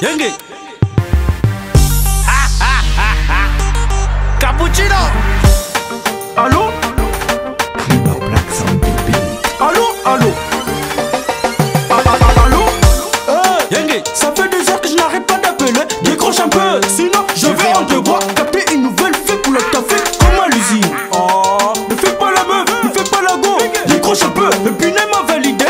Yenge. Cappuccino. Allô? Allô? Allô? Allô? Yenge, ça fait 2 heures que je n'arrête pas d'appeler. Décroche un peu, sinon je vais en devoir taper une nouvelle fille pour le café comme à l'usine. Oh, ne fais pas la meuf, ne fais pas la go. Décroche un peu, le Binet m'a validé.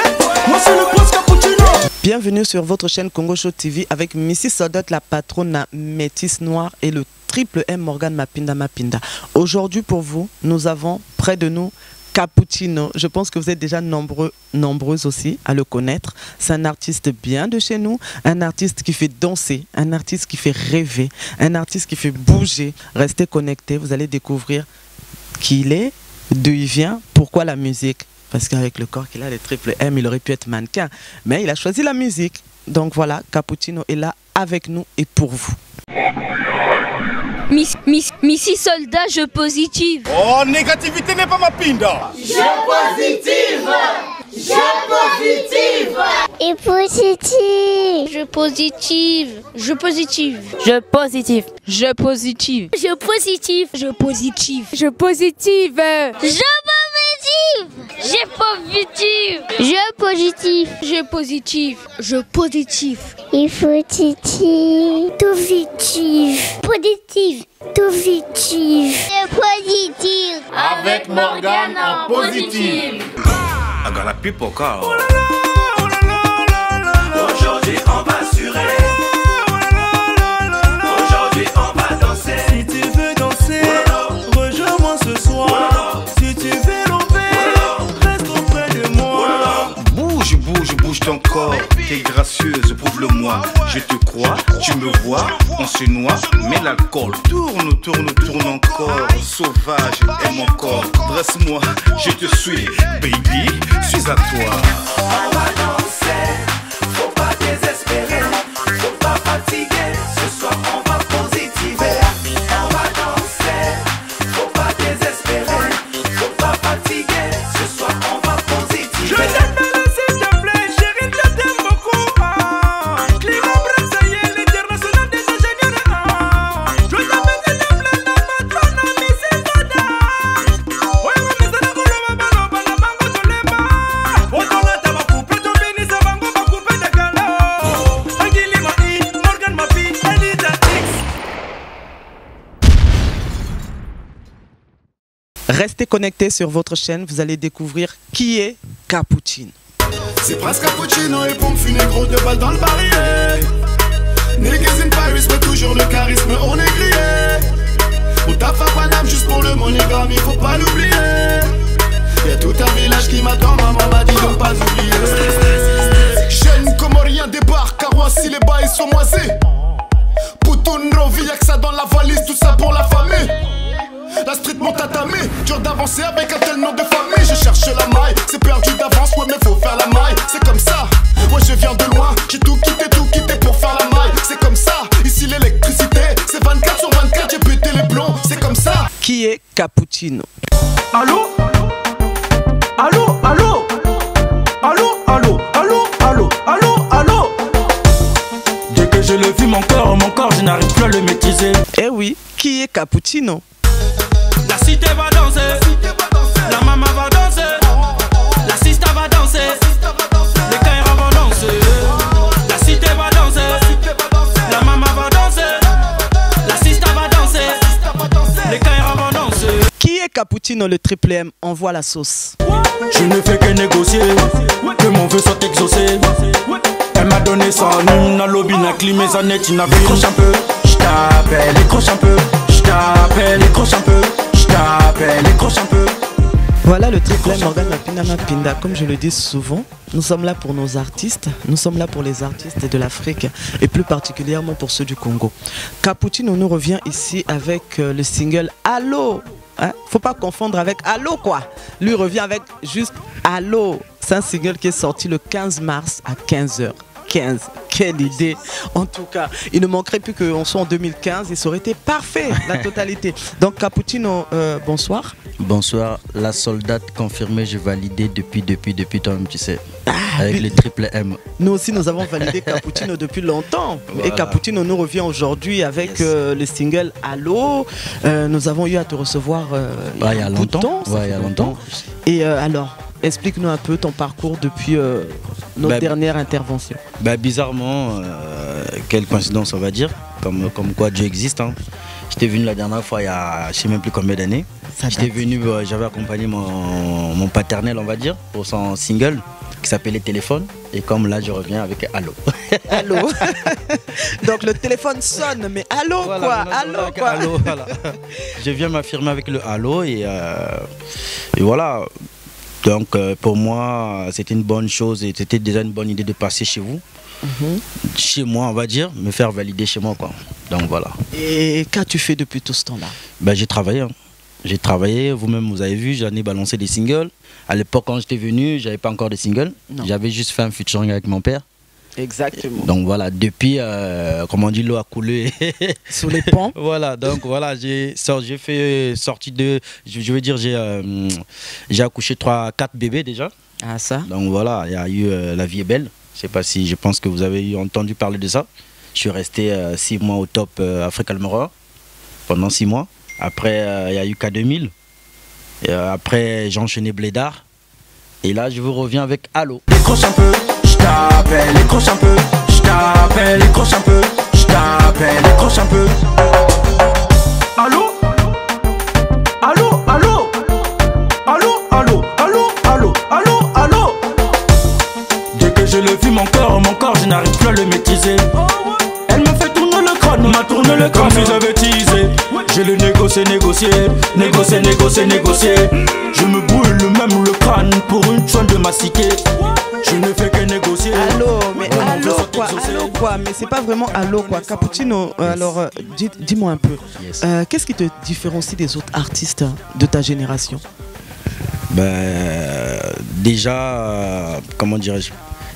Moi c'est le boss Cappuccino. Bienvenue sur votre chaîne Congo Show TV avec Missy Sodot, la patronne métisse noire, et le triple M Morgan Mapinda Mapinda. Aujourd'hui pour vous, nous avons près de nous Cappuccino. Je pense que vous êtes déjà nombreuses aussi à le connaître. C'est un artiste bien de chez nous, un artiste qui fait danser, un artiste qui fait rêver, un artiste qui fait bouger. Restez connectés, vous allez découvrir qui il est, d'où il vient, pourquoi la musique. Parce qu'avec le corps qu'il a, le triple M, il aurait pu être mannequin. Mais il a choisi la musique. Donc voilà, Cappuccino est là avec nous et pour vous. Missy Soldat, je positive. Oh, négativité n'est pas ma pinda. Je positive. Je positive. Et positive. Je positive. Je positive. Je positive. Je positive. Je positive. Je positive. Je positive. Je positive. Je positive. Je positive. Je positive. Il positive. Tout positive. Positive. Tout positive. Je positive. Avec Morgan en positive. I got a people car. Aujourd'hui on va assurer. Aujourd'hui on va danser. Si tu veux danser, rejoins-moi ce soir. Si tu veux l'enlever, reste auprès de moi. Bouge, bouge, bouge ton corps. T'es gracieuse, prouve-le-moi. Je te crois, tu me vois, on se noie, mais l'alcool tourne, tourne, tourne encore. Sauvage est mon corps. Dresse-moi, je te suis, baby, suis à toi. On va danser, faut pas désespérer, faut pas fatiguer. Ce soir on va positiver. On va danser, faut pas désespérer, faut pas fatiguer. Ce soir on va positiver. Je t'appelle s'il te plaît, chérie, je t'aime beaucoup. Climat Brassailles, l'international des ingénieurs. Je t'appelle s'il te plaît, la patronne Missy Sodot. Ouais, mais ça ne vaut pas la bango de l'Ema. Otona taba coupe, ton béni, ça va couper des galas. Angeli Maï, Morgan Mapi, Elida X. Restez connectés sur votre chaîne, vous allez découvrir qui est Cappuccino. C'est presque Cappuccino et pompe funèbre de balles dans le barillet. Niggas in Paris, mais toujours le charisme, on est grillé. On tape à Paname juste pour le monogramme, il faut pas l'oublier. Y'a tout un village qui m'attend, maman m'a dit de ne pas oublier. Jeune Comorien débarque, à Roissy les bails sont moisés. Poutoun, Rovi, y'a que ça dans la valise, tout ça pour la famille. La street mon tatami, dur d'avancer avec un tel nom de famille. Je cherche la maille, c'est perdu d'avance, ouais mais faut faire la maille. C'est comme ça, ouais je viens de loin, j'ai tout quitté pour faire la maille. C'est comme ça, ici l'électricité, c'est 24 sur 24, j'ai pété les plombs, c'est comme ça. Qui est Cappuccino? Allô? Allô? Allô? Allô? Allô? Allô? Allô? Allô? Allô? Dès que je le vis, mon corps, je n'arrive plus à le maîtriser. Eh oui, qui est Cappuccino? La cité va danser, la maman va danser, la sista va danser, les caïras vont danser. La cité va danser, la maman va danser, la sista va danser, les caïras vont danser. Qui est Cappuccino, le triple M? Envoie la sauce. Je ne fais que négocier, que mon vœu soit exaucé. Elle m'a donné ça, n'a lobby, n'a clim, mes années, tu n'as décroche un peu. J't'appelle, décroche un peu. J't'appelle, décroche un peu. J't'appelle, décroche un peu. Voilà le triple M Morgan Mapinda Mapinda. Comme je le dis souvent, nous sommes là pour nos artistes, nous sommes là pour les artistes de l'Afrique et plus particulièrement pour ceux du Congo. Cappuccino nous revient ici avec le single Allô. Hein? Faut pas confondre avec Allô quoi. Lui revient avec juste Allô. C'est un single qui est sorti le 15 mars à 15h. 15 quelle idée. En tout cas, il ne manquerait plus qu'on soit en 2015 et ça aurait été parfait, la totalité. Donc Cappuccino, bonsoir. Bonsoir, la soldate confirmée, j'ai validé depuis toi-même, tu sais, avec le triple M. Nous aussi, nous avons validé Cappuccino depuis longtemps. Voilà. Et Cappuccino nous revient aujourd'hui avec le single Allo. Nous avons eu à te recevoir il y a longtemps. Il y a longtemps. Et alors, explique-nous un peu ton parcours depuis notre dernière intervention. Bizarrement, quelle coïncidence on va dire, comme quoi Dieu existe. Hein. J'étais venu la dernière fois il y a je ne sais même plus combien d'années. J'étais venu, j'avais accompagné mon paternel, on va dire, pour son single qui s'appelait Téléphone. Et comme là, je reviens avec Allo. Allo. Donc le téléphone sonne, mais Allo voilà, quoi, Allo quoi. Allo, voilà. Je viens m'affirmer avec le Allo et voilà. Donc pour moi, c'était une bonne chose et c'était déjà une bonne idée de passer chez vous. Chez moi, on va dire, me faire valider chez moi, quoi. Donc voilà. Et qu'as-tu fait depuis tout ce temps-là? J'ai travaillé. Hein. J'ai travaillé, vous-même vous avez vu, j'en ai balancé des singles. À l'époque, quand j'étais venu, j'avais pas encore de singles. J'avais juste fait un featuring avec mon père. Exactement. Donc voilà, depuis, comme on dit, l'eau a coulé. Sous les ponts. Voilà, donc voilà, j'ai fait sortie de, je veux dire, j'ai accouché 3-4 bébés déjà. Ah ça. Donc voilà, il y a eu La vie est belle. Je sais pas si, je pense que vous avez entendu parler de ça. Je suis resté 6 mois au top Africa Almora pendant 6 mois. Après, il y a eu K2000. Et, après, j'ai enchaîné Blédard. Et là, je vous reviens avec Allo. Décroche un peu, je t'appelle, décroche un peu, je t'appelle, décroche un peu, je t'appelle, décroche un peu. Allô? Allô? Allô? Allô? Allô? Allô? Allô? Allô? Allô? Dès que je le vis, mon corps, je n'arrive plus à le maîtriser. Elle m'a fait tourner le crâne, m'a tourné le crâne, comme si j'avais teasé. Je le négocié. Je me brûle même le crâne pour une tonne de massiquer. Je ne fais que négocier. Allo, mais allo quoi, mais c'est pas vraiment allo quoi. Cappuccino, alors dis-moi un peu, qu'est-ce qui te différencie des autres artistes de ta génération? Déjà, comment dirais-je?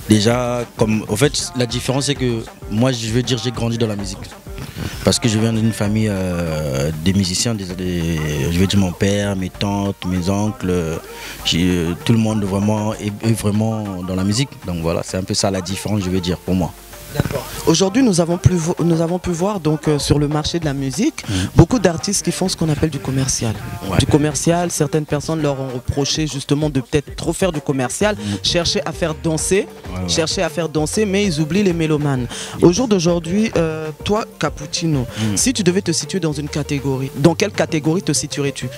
Déjà, en fait, la différence c'est que moi, je veux dire, j'ai grandi dans la musique. Parce que je viens d'une famille des musiciens, je veux dire mon père, mes tantes, mes oncles, tout le monde vraiment est vraiment dans la musique. Donc voilà, c'est un peu ça la différence, je veux dire, pour moi. D'accord. Aujourd'hui, nous avons pu voir donc, sur le marché de la musique beaucoup d'artistes qui font ce qu'on appelle du commercial. Ouais. Du commercial, certaines personnes leur ont reproché justement de peut-être trop faire du commercial, chercher à faire danser, mais ils oublient les mélomanes. Au jour d'aujourd'hui, toi, Cappuccino, si tu devais te situer dans une catégorie, dans quelle catégorie te situerais-tu?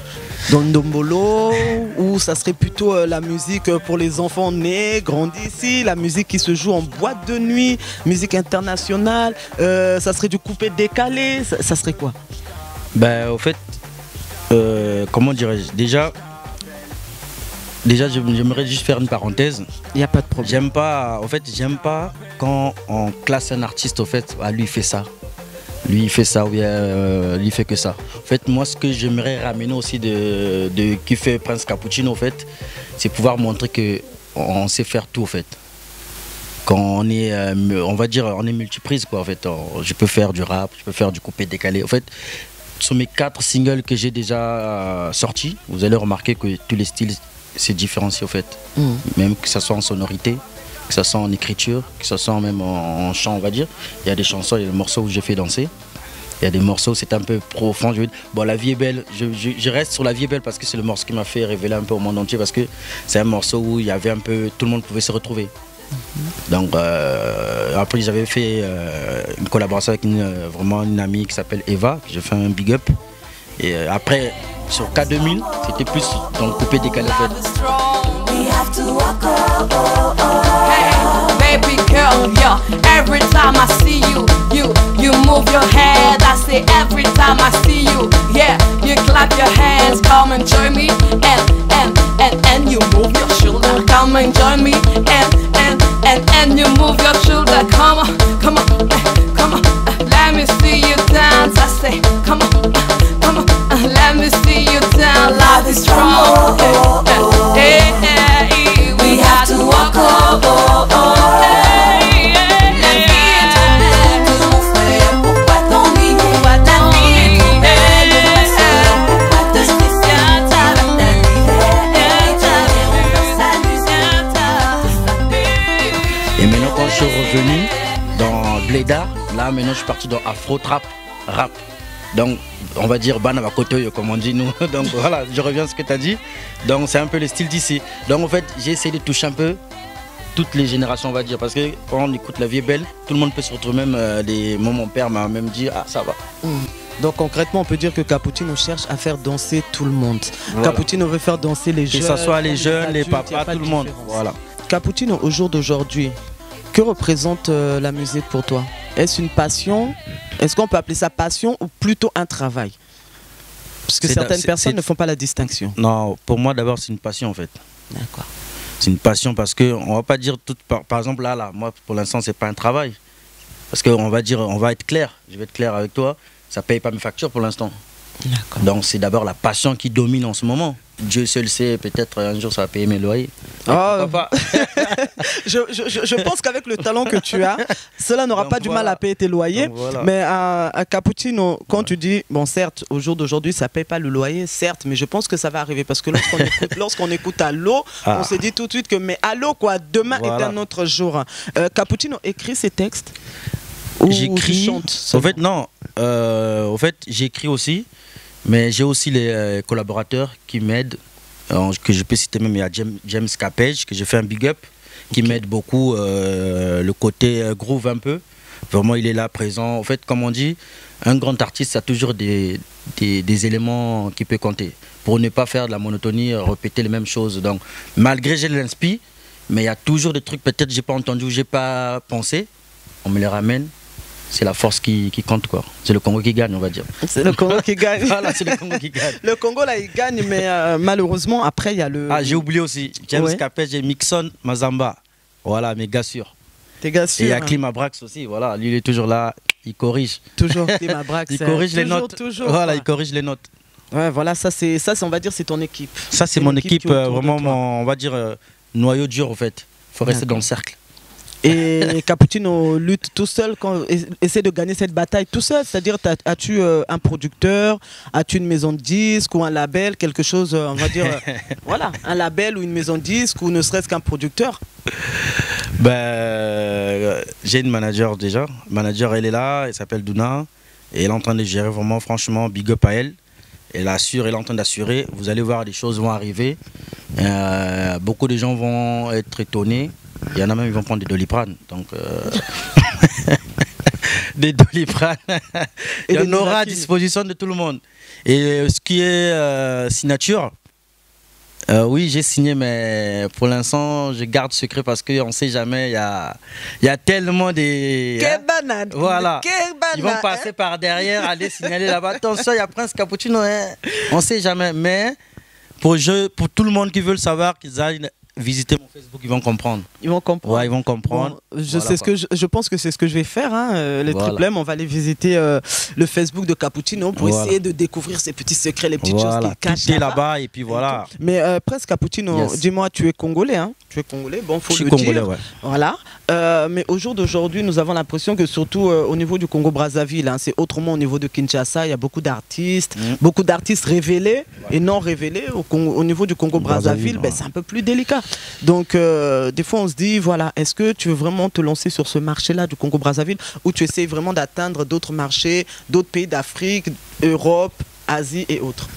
Dans le Ndombolo, ou ça serait plutôt la musique pour les enfants nés, grandis ici, la musique qui se joue en boîte de nuit, musique internationale, ça serait du coupé décalé, ça serait quoi? Au fait, comment dirais-je, déjà j'aimerais juste faire une parenthèse. Il n'y a pas de problème. J'aime pas quand on classe un artiste, au fait, lui il fait ça. Lui il fait ça, ou bien lui il fait que ça. En fait, moi ce que j'aimerais ramener aussi de qui fait Prince Cappuccino, en fait, c'est pouvoir montrer qu'on sait faire tout, en fait. Quand on est, on va dire, on est multiprise, quoi, en fait. Je peux faire du rap, je peux faire du coupé décalé. En fait, sur mes 4 singles que j'ai déjà sortis, vous allez remarquer que tous les styles se différencient, en fait. Même que ce soit en sonorité, que ce soit en écriture, que ce soit même en chant, on va dire. Il y a des chansons, il y a des morceaux où j'ai fait danser. Il y a des morceaux, c'est un peu profond. Bon, La vie est belle, je reste sur La vie est belle parce que c'est le morceau qui m'a fait révéler un peu au monde entier, parce que c'est un morceau où il y avait un peu, tout le monde pouvait se retrouver. Donc après j'avais fait une collaboration avec vraiment une amie qui s'appelle Eva, j'ai fait un big up. Et après sur K2000, c'était plus dans le coupé décalé. Hey, baby girl, yeah. Every time I see you move your head. I say every time I see you, yeah, you clap your hands. Come and join me, and you move your shoulder. Come and join me, and you move your shoulder. Come on, come on, come on. Let me see you dance. I say, come on, come on. Let me see you dance. Love is strong. We have to walk. La vie est suis revenu dans Blédard. Là, maintenant, je suis parti dans Afro Trap, rap. Donc, on va dire Bana Bakotoyo, comme on dit nous. Donc, voilà, je reviens à ce que tu as dit. Donc, c'est un peu le style d'ici. Donc, en fait, j'ai essayé de toucher un peu toutes les générations, on va dire. Parce que quand on écoute La Vie est belle, tout le monde peut se retrouver. Même mon père m'a même dit, ah, ça va. Donc concrètement, on peut dire que Cappuccino cherche à faire danser tout le monde. Voilà. Cappuccino veut faire danser les jeunes. Que ce soit les jeunes, les papas, tout le monde. Voilà. Cappuccino, au jour d'aujourd'hui, que représente la musique pour toi? Est-ce une passion? Est-ce qu'on peut appeler ça passion ou plutôt un travail? Parce que certaines personnes ne font pas la distinction. Non, pour moi d'abord c'est une passion en fait. D'accord. C'est une passion parce qu'on va pas dire tout. Par exemple là, moi pour l'instant c'est pas un travail. Parce qu'on va dire, on va être clair. Je vais être clair avec toi. Ça paye pas mes factures pour l'instant. Donc c'est d'abord la passion qui domine en ce moment. Dieu seul sait, peut-être un jour ça va payer mes loyers. Oh. je pense qu'avec le talent que tu as, cela n'aura pas du mal à payer tes loyers. Voilà. Mais à Cappuccino, quand tu dis, bon certes, au jour d'aujourd'hui, ça ne paye pas le loyer, certes, mais je pense que ça va arriver. Parce que lorsqu'on écoute Allo, on se dit tout de suite que, mais Allo, quoi, demain est un autre jour. Cappuccino écrit ses textes? J'écris. En fait, non. En fait, j'écris aussi. Mais j'ai aussi les collaborateurs qui m'aident, que je peux citer même, il y a James Capage, que j'ai fait un big up, qui m'aide beaucoup, le côté groove un peu. Vraiment, il est là, présent. En fait, comme on dit, un grand artiste a toujours des éléments qui peuvent compter, pour ne pas faire de la monotonie, répéter les mêmes choses. Donc, malgré j'ai l'inspi, mais il y a toujours des trucs, peut-être j'ai pas entendu ou j'ai pas pensé, on me les ramène. C'est la force qui compte, quoi. C'est le Congo qui gagne, on va dire. C'est le Congo qui gagne. Voilà, c'est le Congo qui gagne. Le Congo, là, il gagne, mais malheureusement, après, il y a le... Ah, j'ai oublié aussi. James Capage et Mixon Mazamba. Voilà, mes gars sûrs. Tes gars sûrs. Et il y a Climabrax aussi, voilà. Lui, il est toujours là, il corrige. Toujours Climabrax. Il corrige les notes. Toujours, voilà, il corrige les notes. Ouais, voilà, ça, on va dire, c'est ton équipe. Ça, c'est mon équipe, vraiment, on va dire, noyau dur, en fait. Il faut rester dans le cercle. Et Cappuccino lutte tout seul, essaie de gagner cette bataille tout seul. C'est-à-dire, as-tu un producteur, as-tu une maison de disques ou un label, quelque chose, on va dire, voilà, un label ou une maison de disques ou ne serait-ce qu'un producteur? J'ai une manager déjà. Manager, elle est là, elle s'appelle Duna. Et elle est en train de gérer vraiment, franchement, big up à elle. Elle assure, elle est en train d'assurer. Vous allez voir, des choses vont arriver. Beaucoup de gens vont être étonnés. Il y en a même qui vont prendre des Doliprane. Donc, des Doliprane. Il y en aura à disposition de tout le monde. Et ce qui est signature, oui, j'ai signé, mais pour l'instant, je garde secret parce qu'on ne sait jamais. Il y a tellement des... Quelle banane! Voilà. Quelle banane, ils vont passer par derrière, aller signaler là-bas. Attention, il y a Prince Cappuccino. On ne sait jamais. Mais pour tout le monde qui veut le savoir, qu'ils aillent visiter mon Facebook, ils vont comprendre. Ils vont comprendre. Ouais, ils vont comprendre. Bon, je pense que c'est ce que je vais faire. Hein. Les Triple M, on va aller visiter le Facebook de Cappuccino pour essayer de découvrir ses petits secrets, les petites choses qu'il cache. Tout est là-bas et puis voilà. Mais presque Cappuccino, dis-moi, tu es congolais, hein? Tu es congolais, bon, faut le dire. Je suis congolais, ouais. Voilà. Mais au jour d'aujourd'hui, nous avons l'impression que surtout au niveau du Congo-Brazzaville, hein, c'est autrement au niveau de Kinshasa, il y a beaucoup d'artistes révélés et non révélés. Au niveau du Congo-Brazzaville, c'est un peu plus délicat. Donc, des fois, on se dit, voilà, est-ce que tu veux vraiment te lancer sur ce marché-là du Congo-Brazzaville ou tu essaies vraiment d'atteindre d'autres marchés, d'autres pays d'Afrique, Europe, Asie et autres?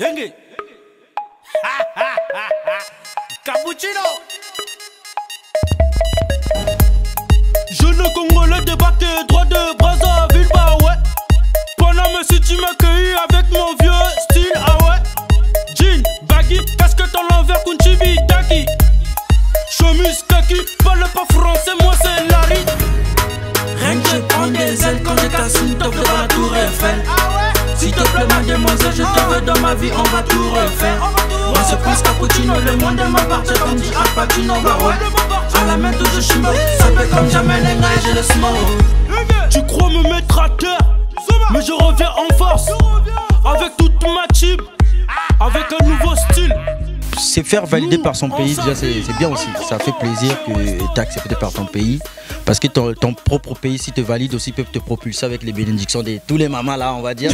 Yengi. Cappuccino. Jeune Congolais débarqué droit de Brazzaville, bah ouais. Bonhomme, si tu m'accueillis avec mon vieux style, ah ouais. Jean, baggy, casquette en l'envers, Kunchibi, Daki. Chemise kaki, parle pas français, moi c'est Larry. Rien que je prends des ailes quand je casse une top devant la tour Eiffel. S'il te plaît mademoiselle, je te veux dans ma vie, on va tout refaire. Moi c'est Prince Cappuccino, le monde m'appartient comme dit Al Pacino, bah ouais. À la main toujours chimbo, ça fait comme jamais les gars, j'ai le smoke. Tu crois me mettre à terre, mais je reviens en force. Avec toute ma team, avec un nouveau style. C'est faire valider par son pays, déjà c'est bien aussi. Ça fait plaisir que tu es accepté par ton pays. Parce que ton propre pays, si te valide aussi, peuvent te propulser avec les bénédictions de tous les mamans là, on va dire.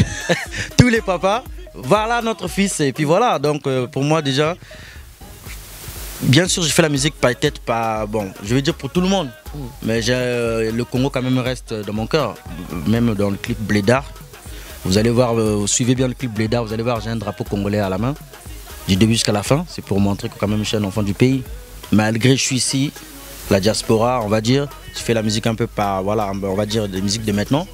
Tous les papas. Voilà notre fils. Et puis voilà, donc pour moi déjà, Bien sûr, j'ai fait la musique peut-être pas, bon, je vais dire pour tout le monde, mais le Congo quand même reste dans mon cœur, même dans le clip Blédard. Vous allez voir, suivez bien le clip Blédard, vous allez voir, j'ai un drapeau congolais à la main, du début jusqu'à la fin, c'est pour montrer que quand même je suis un enfant du pays. Malgré que je suis ici, la diaspora, on va dire, je fais la musique un peu par, voilà, on va dire des musiques de maintenant,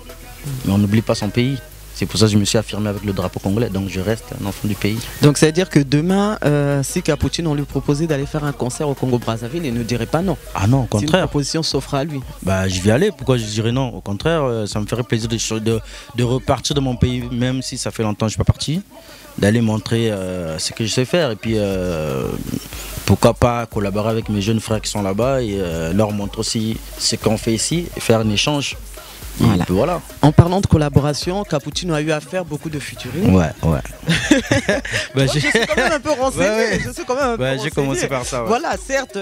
mais on n'oublie pas son pays. C'est pour ça que je me suis affirmé avec le drapeau congolais, donc je reste un enfant du pays. Donc ça veut dire que demain, si Capucine, on lui proposait d'aller faire un concert au Congo-Brazzaville, il ne dirait pas non. Ah non, au contraire. Si une proposition s'offre à lui. Bah je vais aller, pourquoi je dirais non? Au contraire, ça me ferait plaisir de repartir de mon pays, même si ça fait longtemps que je ne suis pas parti, d'aller montrer ce que je sais faire et puis pourquoi pas collaborer avec mes jeunes frères qui sont là-bas et leur montrer aussi ce qu'on fait ici et faire un échange. Voilà. Voilà. En parlant de collaboration, Capucine a eu à faire beaucoup de featuring. Ouais. Bah, je suis quand même un peu renseigné. Ouais. Je suis quand même un peu renseigné. J'ai commencé par ça. Ouais. Voilà, certes.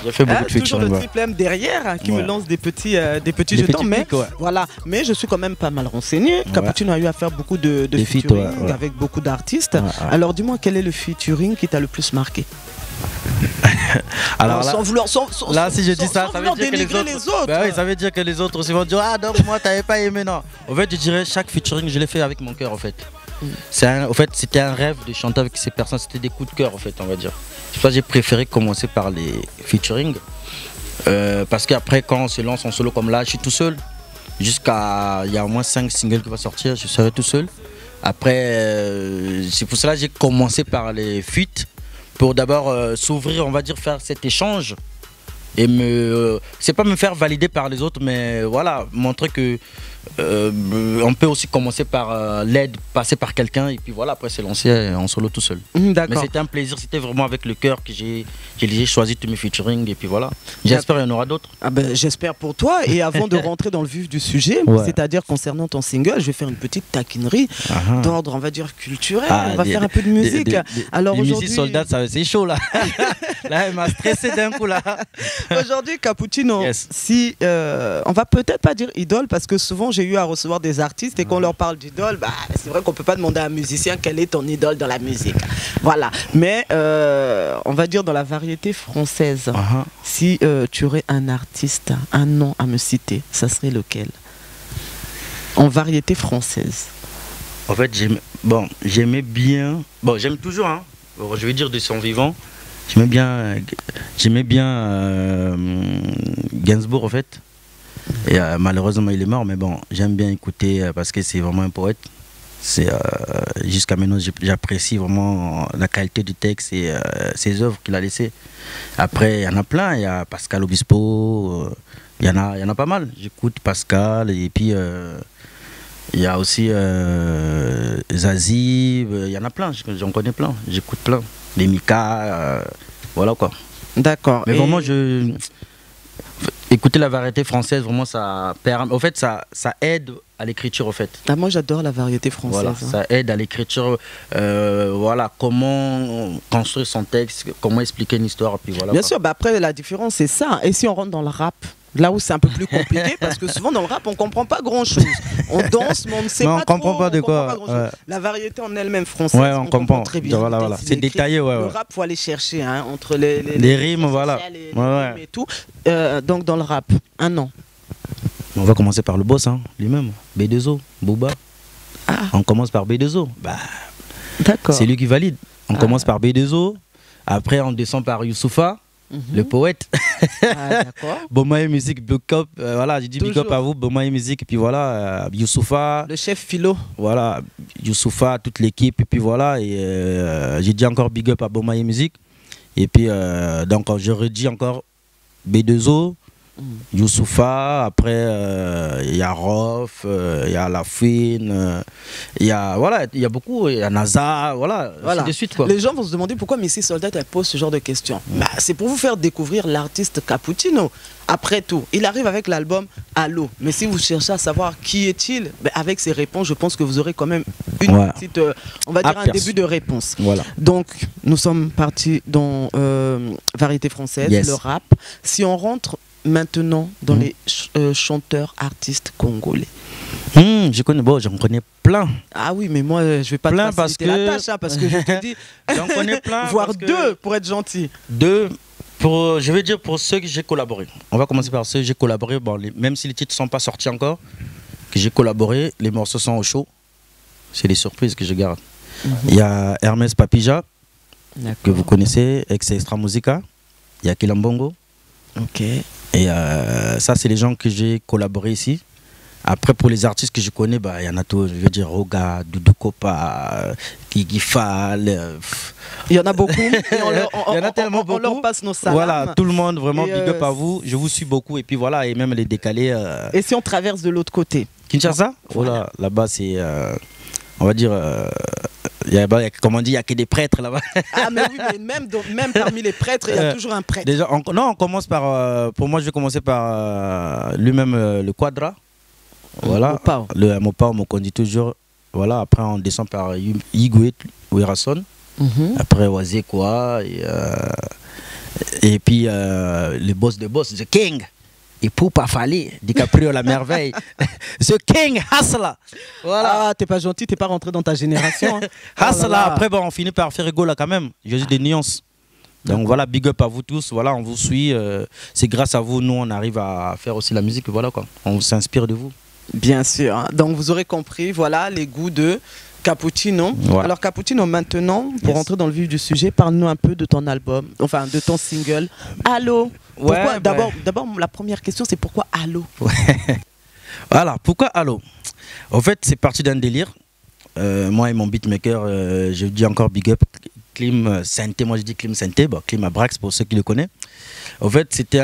J'ai fait beaucoup de featuring. Toujours le triple M derrière qui me lance des petits jetons, mais voilà. Mais je suis quand même pas mal renseigné. Capucine a eu à faire beaucoup de featuring avec beaucoup d'artistes. Alors dis-moi, quel est le featuring qui t'a le plus marqué? Alors là, si je dis ça, ça veut dire que les autres. Bah oui, ça veut dire que les autres aussi vont dire ah donc moi t'avais pas aimé, non. En fait, je dirais chaque featuring, je l'ai fait avec mon cœur en fait. En fait, c'était un rêve de chanter avec ces personnes, c'était des coups de cœur en fait, on va dire. C'est pour ça que j'ai préféré commencer par les featuring parce qu'après quand on se lance en solo comme là, je suis tout seul. Jusqu'à il y a au moins 5 singles qui vont sortir, je serai tout seul. Après, c'est pour cela que j'ai commencé par les feats. Pour d'abord s'ouvrir, on va dire, faire cet échange et c'est pas me faire valider par les autres, mais voilà, montrer que on peut aussi commencer par l'aide, passer par quelqu'un et puis voilà, après se lancer en solo tout seul. Mais c'était un plaisir, c'était vraiment avec le cœur que j'ai choisi tous mes featuring et puis voilà. J'espère qu'il y en aura d'autres. Ah ben, j'espère pour toi. Et avant de rentrer dans le vif du sujet, c'est-à-dire concernant ton single, je vais faire une petite taquinerie d'ordre, on va dire, culturel. On va faire un peu de musique. Alors aujourd'hui, Soldat, c'est chaud là. Là, il m'a stressé d'un coup là. Aujourd'hui, Capucine, si on va peut-être pas dire idole parce que souvent j'ai eu à recevoir des artistes et qu'on leur parle d'idole, bah, c'est vrai qu'on peut pas demander à un musicien quel est ton idole dans la musique. Voilà. Mais on va dire dans la variété française, si tu aurais un artiste, un nom à me citer, ça serait lequel? En variété française. En fait, j'aimais bien, j'aime toujours, hein. Je vais dire de son vivant. J'aimais bien Gainsbourg en fait. Et malheureusement il est mort, mais bon, j'aime bien écouter parce que c'est vraiment un poète. Jusqu'à maintenant j'apprécie vraiment la qualité du texte et ses œuvres qu'il a laissées. Après il y en a plein, il y a Pascal Obispo, il y en a pas mal. J'écoute Pascal et puis il y a aussi Zazie, il y en a plein, j'en connais plein, j'écoute plein. Les Mika, voilà quoi. D'accord. Mais vraiment, écouter la variété française, vraiment, ça permet. En fait, ça aide à l'écriture, en fait. Ah, moi, j'adore la variété française. Voilà, ça aide à l'écriture. Voilà, comment construire son texte, comment expliquer une histoire, puis voilà. Bien sûr, bah après, la différence, c'est ça. Et si on rentre dans le rap? Là où c'est un peu plus compliqué, parce que souvent dans le rap on comprend pas grand chose. On danse, mais on ne sait pas trop. Comprend pas de quoi. La variété en elle-même française, on comprend très bien. Voilà. C'est détaillé, Le rap, faut aller chercher entre les rimes, voilà. Les rimes et tout. Donc dans le rap, un nom. On va commencer par le boss, hein, lui-même. B2O, Booba. On commence par B2O. Bah, d'accord. C'est lui qui valide. On commence par B2O. Après on descend par Youssoupha. Le poète. D'accord. Bomaye Musique, Big Up, voilà, j'ai dit Big Up à vous, Bomaye Musique, et puis voilà, Youssoupha. Le chef philo. Voilà, Youssoupha, toute l'équipe, et puis voilà, et j'ai dit encore Big Up à Bomaye Musique, et puis donc je redis encore B2O, Youssoupha, après il y a Rof, il y a La Fouine, il y a beaucoup, il y a NASA, voilà. De suite, quoi. Les gens vont se demander pourquoi Missy Soldat pose ce genre de questions. Bah, c'est pour vous faire découvrir l'artiste Cappuccino. Après tout, il arrive avec l'album Allo. Mais si vous cherchez à savoir qui est-il, bah, avec ces réponses, je pense que vous aurez quand même une petite, on va dire un début de réponse. Voilà. Donc, nous sommes partis dans variété française, le rap. Si on rentre maintenant dans les chanteurs, artistes congolais. Je connais, bon, j'en connais plein. Ah oui, mais moi, je vais pas Plein te faciliter la tâche, hein, parce que je te dis, j'en connais plein. voire parce que- 2 pour être gentil. 2, je vais dire pour ceux que j'ai collaboré. On va commencer par ceux que j'ai collaboré. Bon, même si les titres ne sont pas sortis encore, que j'ai collaboré, les morceaux sont au chaud. C'est des surprises que je garde. Il y a Hermès Papija, que vous connaissez, ex-Extra Musica. Il y a Kilambongo. Ok. Et ça, c'est les gens que j'ai collaboré ici. Après, pour les artistes que je connais, bah, il y en a tous. Je veux dire, Roga, Doudou Kopa, Kiki Fall. Il y en a beaucoup. Et Il y en a tellement on beaucoup. leur passe nos salams. Voilà, tout le monde, vraiment, Et, big up à vous. Je vous suis beaucoup. Et puis voilà, et même les décalés. Et si on traverse de l'autre côté? Kinshasa, voilà. Là-bas, c'est. On va dire. Comme on dit, il n'y a que des prêtres là-bas. Ah, mais oui, mais même parmi les prêtres, il y a toujours un prêtre. Déjà, on commence par. Pour moi, je vais commencer par lui-même, le Quadra. Voilà. Le Mopao me conduit toujours. Voilà. Après, on descend par Igwe Werason. Après, Wazekwa. Et puis, le boss de boss, The King. Et Poupa Fali, DiCaprio la merveille. The King Hustler. Voilà. Ah, t'es pas gentil, t'es pas rentré dans ta génération. Hein. Hustler. Après, bon, on finit par faire rigolo là quand même. J'ai juste des nuances. Donc voilà, big up à vous tous. Voilà, on vous suit. C'est grâce à vous, nous, on arrive à faire aussi la musique. Voilà quoi. On s'inspire de vous. Bien sûr. Hein. Donc vous aurez compris, voilà les goûts de Cappuccino. Voilà. Alors Cappuccino, maintenant, pour rentrer dans le vif du sujet, parle-nous un peu de ton album, enfin de ton single. Allô. Ouais, D'abord, la première question, c'est pourquoi Allô? Voilà, pourquoi Allô? En fait, c'est parti d'un délire. Moi et mon beatmaker, je dis encore big up, Klim Santé. Moi je dis Klim Santé, bon, Klim Abrax pour ceux qui le connaissent. En fait, c'était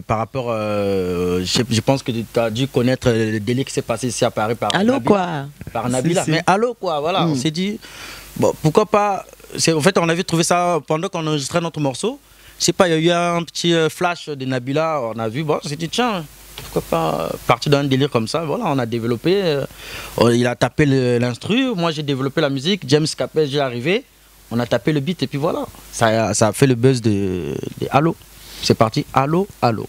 par rapport. Je pense que tu as dû connaître le délire qui s'est passé ici à Paris par Allô Nabila. quoi? Par Nabila. Si. Mais allô quoi, voilà. On s'est dit, bon, pourquoi pas. En fait, on avait trouvé ça pendant qu'on enregistrait notre morceau. Je sais pas, il y a eu un petit flash de Nabila. On a vu, bon, on s'est dit, tiens, pourquoi pas partir d'un délire comme ça. Voilà, on a développé. Il a tapé l'instru. Moi, j'ai développé la musique. James Capel, j'ai arrivé. On a tapé le beat et puis voilà. Ça a fait le buzz de Allô. C'est parti, allô, allô.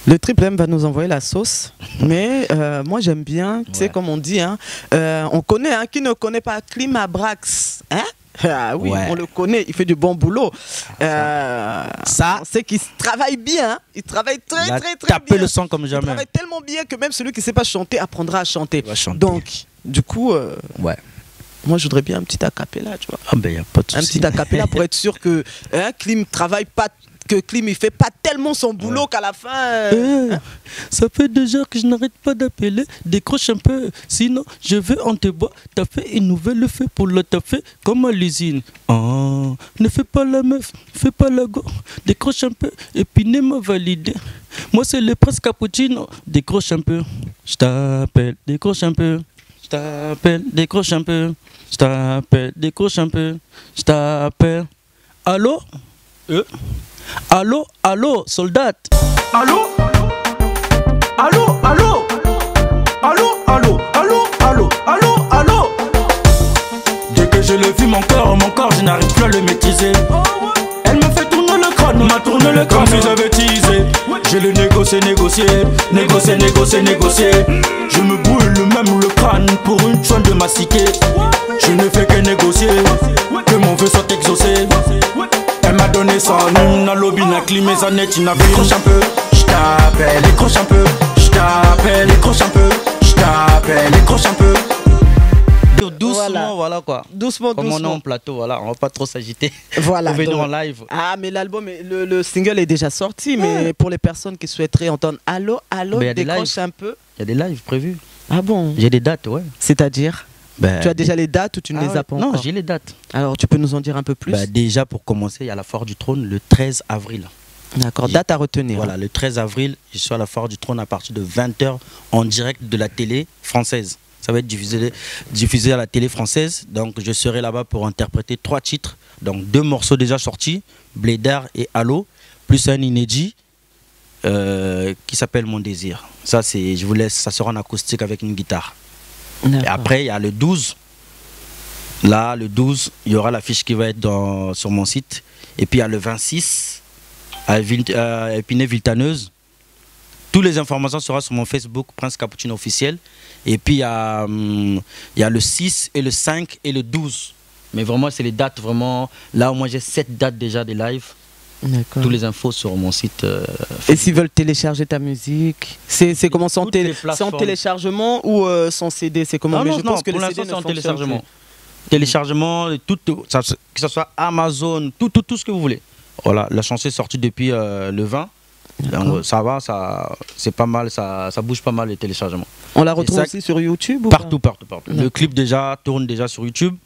Le Triple M va nous envoyer la sauce, mais moi j'aime bien, tu sais comme on dit, hein, on connaît, hein, qui ne connaît pas Klim Abrax, hein? Ah oui, on le connaît, il fait du bon boulot. Ça, on sait qu'il travaille bien, hein. Il travaille très bien. Taper le son comme jamais. Il travaille tellement bien que même celui qui ne sait pas chanter apprendra à chanter. Donc, du coup, moi je voudrais bien un petit acapella, tu vois. Ah ben y a pas de souci. Un petit acapella pour être sûr que Klim travaille pas. Que Klim il fait pas tellement son boulot qu'à la fin. Ça fait 2 heures que je n'arrête pas d'appeler. Décroche un peu, sinon je vais en te bois. T'as fait une nouvelle fait pour le taffer comme à l'usine. Oh, ne fais pas la meuf, fais pas la go. Décroche un peu et puis ne m'a validé. Moi c'est le prince Cappuccino. Décroche un peu, je t'appelle. Décroche un peu, je t'appelle. Décroche un peu, je t'appelle. Décroche un peu, je t'appelle. Allô? Allô, allô, soldat. Allô? Allô, allô? Allô, allô, allô, allô, allô, allô? Dès que je le vis, mon corps, je n'arrive plus à le maîtriser. Elle me fait tourner le crâne, m'a tourné le crâne. Comme si j'avais teasé. Je le négocié. Je me brûle même le crâne pour une chouane de mastiquer. Je ne fais que négocier, que mon vœu soit exaucé. Elle m'a donné ça, n'a lobby, n'a climé, ça net, il n'a vu. Décroche un peu, je t'appelle, décroche un peu, je t'appelle, décroche un peu, je t'appelle, décroche un peu. Doucement, voilà quoi. Doucement, comme on est en plateau, voilà, on va pas trop s'agiter. Voilà. On va venir en live. Ah, mais l'album, le single est déjà sorti, mais pour les personnes qui souhaiteraient entendre Allô, allô, décroche un peu. Il y a des lives prévus. Ah bon? J'ai des dates, ouais. C'est-à-dire? Tu as déjà les dates ou tu ne les as pas encore? Non, j'ai les dates. Alors, tu peux nous en dire un peu plus? Déjà, pour commencer, il y a la Foire du Trône le 13 avril. D'accord, date à retenir. Voilà, le 13 avril, je suis à la Foire du Trône à partir de 20h en direct de la télé française. Ça va être diffusé à la télé française. Donc, je serai là-bas pour interpréter 3 titres. Donc, 2 morceaux déjà sortis, Blédard et Allô, plus un inédit qui s'appelle Mon Désir. Ça, je vous laisse, ça sera en acoustique avec une guitare. Et après, il y a le 12. Là, le 12, il y aura l'affiche qui va être sur mon site. Et puis, il y a le 26, à Épinay-Villetaneuse. toutes les informations seront sur mon Facebook, Prince Cappuccino officiel. Et puis il y a le 6 et le 5 et le 12. Mais vraiment, c'est les dates vraiment. Là, moi, j'ai 7 dates déjà des lives. Toutes les infos sur mon site. Et s'ils veulent télécharger ta musique, c'est comment? C'est en téléchargement ou sans CD? C'est comment? Mais je pense que pour l'instant, c'est en téléchargement. Téléchargement, que ce soit Amazon, tout ce que vous voulez. Voilà, la chanson est sortie depuis le 20. Donc, ça va, c'est pas mal, ça bouge pas mal les téléchargements. On la retrouve aussi sur YouTube ou partout. Le clip tourne déjà sur YouTube.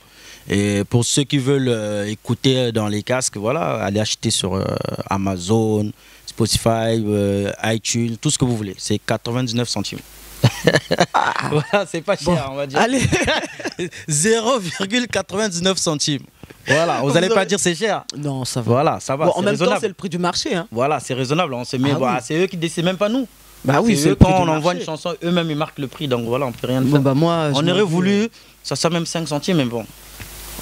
Et pour ceux qui veulent écouter dans les casques, voilà, allez acheter sur Amazon, Spotify, iTunes, tout ce que vous voulez. C'est 99 centimes. Voilà, c'est pas cher, on va dire. Allez. 0,99 centimes. Voilà, vous n'allez pas dire c'est cher. Non, ça va. Voilà, ça va. Bon, en même temps, c'est le prix du marché. Hein. Voilà, c'est raisonnable. On se met, c'est eux qui décident, même pas nous. Bah oui, c'est eux quand on envoie une chanson, eux-mêmes ils marquent le prix, donc voilà, on peut rien faire. Bah moi, on aurait voulu, ça soit même 5 centimes, mais bon.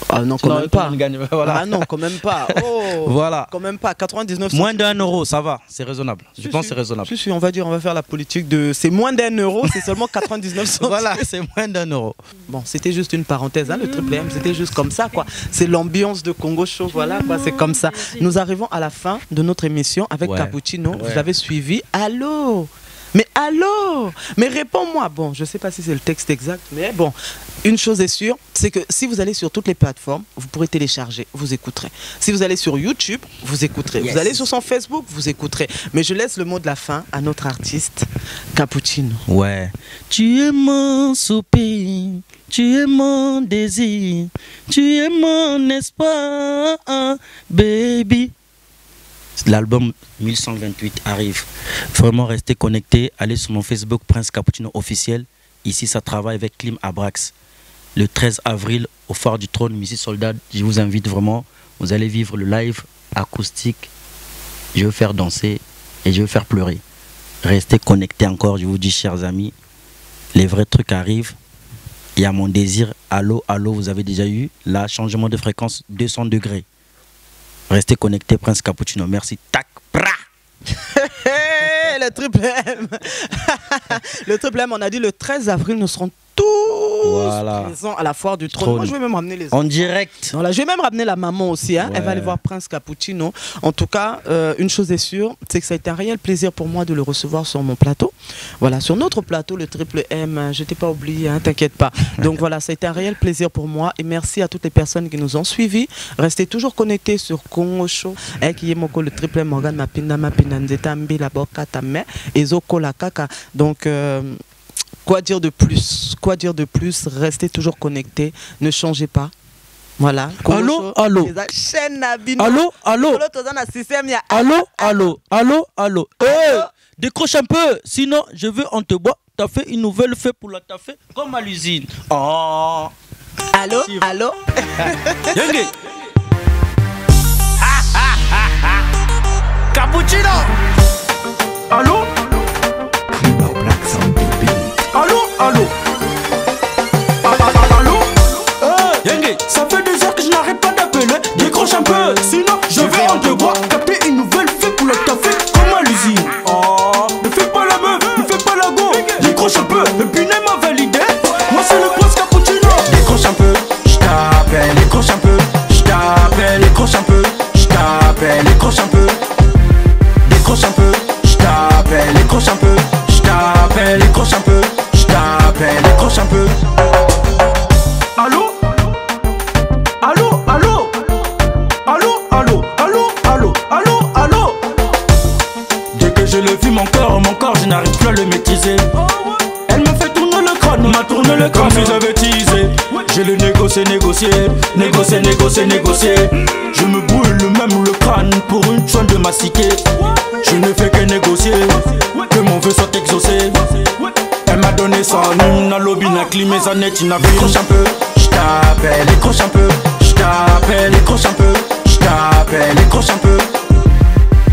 Ah non, quand même pas. Voilà. Ah non, quand même pas. Oh, voilà. Quand même pas. 99 moins d'1 euro, ça va, c'est raisonnable. Je pense que c'est raisonnable. Si, on va faire la politique de. C'est moins d'1 euro, c'est seulement 99 centimes. Voilà, c'est moins d'1 euro. Bon, c'était juste une parenthèse, hein, le Triple M, c'était juste comme ça, quoi. C'est l'ambiance de Congo Show, voilà, quoi, c'est comme ça. Nous arrivons à la fin de notre émission avec Cappuccino. Vous avez suivi. Allô? Mais allô? Mais réponds-moi. Bon, je ne sais pas si c'est le texte exact, mais bon, une chose est sûre, c'est que si vous allez sur toutes les plateformes, vous pourrez télécharger, vous écouterez. Si vous allez sur YouTube, vous écouterez. Vous allez sur son Facebook, vous écouterez. Mais je laisse le mot de la fin à notre artiste, Cappuccino. Ouais. Tu es mon soupir, tu es mon désir, tu es mon espoir, baby. L'album 1128 arrive. Vraiment restez connectés. Allez sur mon Facebook Prince Cappuccino officiel. Ici ça travaille avec Klim Abrax. Le 13 avril au Phare du Trône, Missy Soldat. Je vous invite vraiment. Vous allez vivre le live acoustique. Je vais faire danser et je vais faire pleurer. Restez connectés encore. Je vous dis chers amis, les vrais trucs arrivent. Il y a mon désir. Allô, allô, vous avez déjà eu. Là, changement de fréquence 200 degrés. Restez connectés, Prince Cappuccino. Merci. Tac, bra. Le Triple M. Le Triple M, on a dit le 13 avril, nous serons tous présents à la foire du trône. Moi, je vais même ramener les en direct. Voilà, je vais même ramener la maman aussi. Hein. Elle va aller voir Prince Cappuccino. En tout cas, une chose est sûre, c'est que ça a été un réel plaisir pour moi de le recevoir sur mon plateau. Voilà, sur notre plateau, le Triple M. Je t'ai pas oublié, hein, t'inquiète pas. Donc voilà, ça a été un réel plaisir pour moi. Et merci à toutes les personnes qui nous ont suivis. Restez toujours connectés sur Congo Show. Qui est moko le Triple M Morgan Mapinda Mapinda Mbila Boka Tame et Zoko la Kaka. Donc quoi dire de plus? Quoi dire de plus? Restez toujours connectés, ne changez pas. Voilà. Allô, allô. Allô, allô. Allô, allô, allô, allô. Décroche un peu, sinon je veux on te boit. T'as fait une nouvelle fête pour la tafé comme à l'usine. Oh. Allô, allô. Cappuccino. Allô. Allô, allô. Allô. Yengue, ça fait 2 heures que je n'arrête pas d'appeler. Décroche un peu, sinon je vais en te bois. Capter une nouvelle fée pour le café comme à l'usine. Oh, ne fais pas la meuf, ne fais pas la go. Décroche un peu, le punaise m'a validé. Moi c'est le Prince Cappuccino. Décroche un peu, je t'appelle. Décroche un peu, je t'appelle. Décroche un peu, je t'appelle. Décroche un peu. Décroche un peu, je t'appelle. Décroche un peu, je t'appelle. Décroche un peu, je t'appelle. Décroche un peu. Allô? Allô, allô? Allô, allô, allô, allô, allô, allô? Dès que je le vis, mon corps, je n'arrive plus à le maîtriser. Elle m'a fait tourner le crâne, m'a tourné le crâne. Comme si j'avais teasé, je le négocié. Je me brûle même le crâne pour une chouane de mastiquer. Je ne fais que négocier, que mon vœu soit exaucé. Elle m'a donné son nom, lobby, n'a climé sa net, n'a vu. Décroche un peu, je t'appelle, décroche un peu, je t'appelle, décroche un peu, je t'appelle, décroche un peu.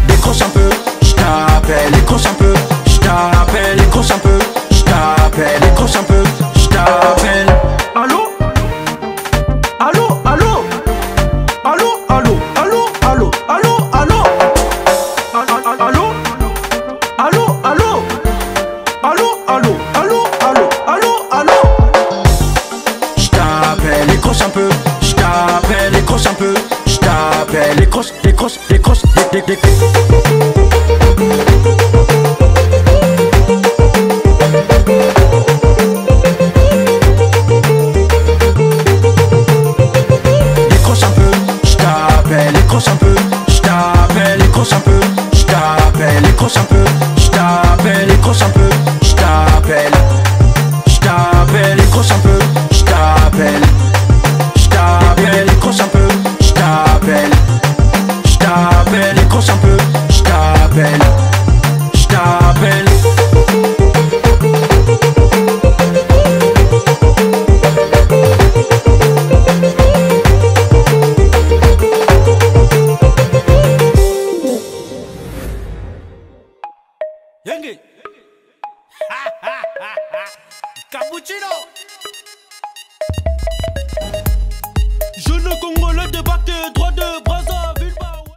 Décroche un peu, je t'appelle, décroche un peu, je t'appelle, décroche un peu, je t'appelle, décroche un peu, je t'appelle. Allô? Allô, allô? Allô, allô, allô, allô, allô, allô? Allô? Allô, allô? Accroche un peu